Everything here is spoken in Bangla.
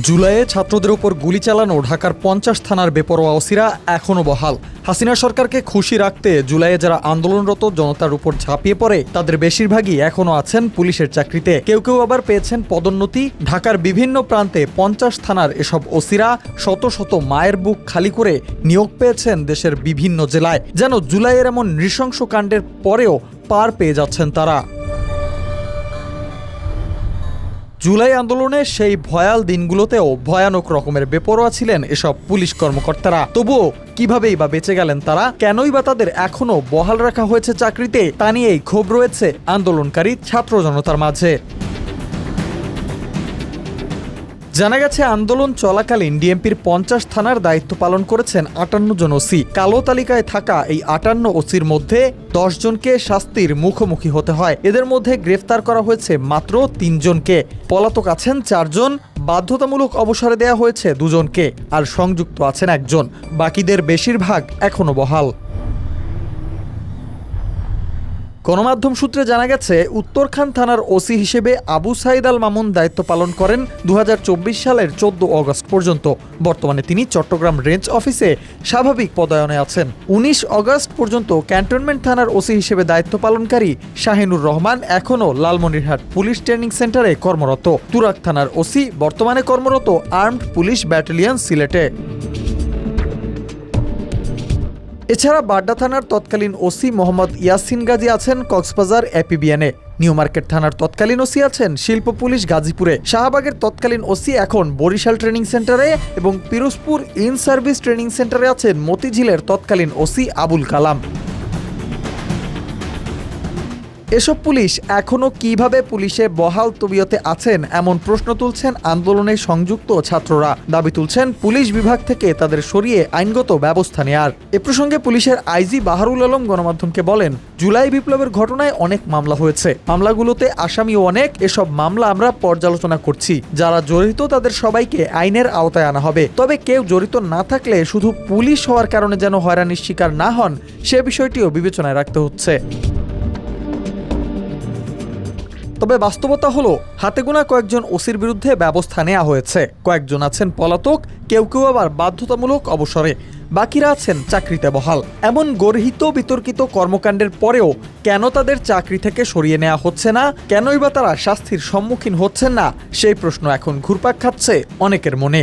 জুলাইয়ে ছাত্রদের উপর গুলি চালানো ঢাকার ৫০ থানার বেপরোয়া ওসিরা এখনও বহাল। হাসিনা সরকারকে খুশি রাখতে জুলাইয়ে যারা আন্দোলনরত জনতার উপর ঝাঁপিয়ে পড়ে তাদের বেশিরভাগই এখনও আছেন পুলিশের চাকরিতে, কেউ কেউ আবার পেয়েছেন পদোন্নতি। ঢাকার বিভিন্ন প্রান্তে ৫০ থানার এসব ওসিরা শত শত মায়ের বুক খালি করে নিয়োগ পেয়েছেন দেশের বিভিন্ন জেলায়। যেন জুলাইয়ের এমন নৃশংস কাণ্ডের পরেও পার পেয়ে যাচ্ছেন তারা। জুলাই আন্দোলনে সেই ভয়াল দিনগুলোতেও ভয়ানক রকমের বেপরোয়া ছিলেন এসব পুলিশ কর্মকর্তারা। তবুও কিভাবেই বা বেঁচে গেলেন তারা, কেনই বা তাদের এখনো বহাল রাখা হয়েছে চাকরিতে, তা নিয়েই ক্ষোভ রয়েছে আন্দোলনকারী ছাত্র জনতার মাঝে। জানা গেছে আন্দোলন চলাকালীন ডিএমপির ৫০ থানার দায়িত্ব পালন করেছেন ৫৮ জন ওসি। কালো তালিকায় থাকা এই ৫৮ ওসির মধ্যে ১০ জনকে শাস্তির মুখোমুখি হতে হয়। এদের মধ্যে গ্রেফতার করা হয়েছে মাত্র ৩ জনকে, পলাতক আছেন ৪ জন, বাধ্যতামূলক অবসরে দেয়া হয়েছে ২ জনকে, আর সংযুক্ত আছেন ১ জন। বাকিদের বেশিরভাগ এখনো বহাল। গণমাধ্যম সূত্রে জানা গেছে উত্তরখান থানার ওসি হিসেবে আবু সাইদ আল মামুন দায়িত্ব পালন করেন ২০২৪ সালের ১৪ অগস্ট পর্যন্ত। বর্তমানে তিনি চট্টগ্রাম রেঞ্জ অফিসে স্বাভাবিক পদায়নে আছেন। ১৯ অগস্ট পর্যন্ত ক্যান্টনমেন্ট থানার ওসি হিসেবে দায়িত্ব পালনকারী শাহিনুর রহমান এখনও লালমনিরহাট পুলিশ ট্রেনিং সেন্টারে কর্মরত। তুরাগ থানার ওসি বর্তমানে কর্মরত আর্মড পুলিশ ব্যাটালিয়ন সিলেটে। এছাড়া বাড্ডা থানার তৎকালীন ওসি মোহাম্মদ ইয়াসিন গাজী আছেন কক্সবাজার এপিবিএনে। নিউ মার্কেট থানার তৎকালীন ওসি আছেন শিল্প পুলিশ গাজীপুরে। শাহবাগের তৎকালীন ওসি এখন বরিশাল ট্রেনিং সেন্টারে এবং পিরোজপুর ইন সার্ভিস ট্রেনিং সেন্টারে আছেন মতিঝিলের তৎকালীন ওসি আবুল কালাম। এসব পুলিশ এখনও কিভাবে পুলিশে বহাল তবিয়তে আছেন এমন প্রশ্ন তুলছেন আন্দোলনে সংযুক্ত ছাত্ররা। দাবি তুলছেন পুলিশ বিভাগ থেকে তাদের সরিয়ে আইনগত ব্যবস্থা নেয়ার। এ প্রসঙ্গে পুলিশের আইজি বাহারুল আলম গণমাধ্যমকে বলেন, জুলাই বিপ্লবের ঘটনায় অনেক মামলা হয়েছে, মামলাগুলোতে আসামিও অনেক। এসব মামলা আমরা পর্যালোচনা করছি, যারা জড়িত তাদের সবাইকে আইনের আওতায় আনা হবে। তবে কেউ জড়িত না থাকলে শুধু পুলিশ হওয়ার কারণে যেন হয়রানির শিকার না হন সে বিষয়টিও বিবেচনায় রাখতে হচ্ছে। তবে বাস্তবতা হলো হাতে গোনা কয়েকজন ওসির বিরুদ্ধে ব্যবস্থা নেওয়া হয়েছে। কয়েকজন আছেন পলাতক, কেউ কেউ আবার বাধ্যতামূলক অবসরে, বাকিরা আছেন চাকরিতে বহাল। এমন গর্হিত বিতর্কিত কর্মকাণ্ডের পরেও কেন তাদের চাকরি থেকে সরিয়ে নেওয়া হচ্ছে না, কেনই বা তারা শাস্তির সম্মুখীন হচ্ছেন না, সেই প্রশ্ন এখন ঘুরপাক খাচ্ছে অনেকের মনে।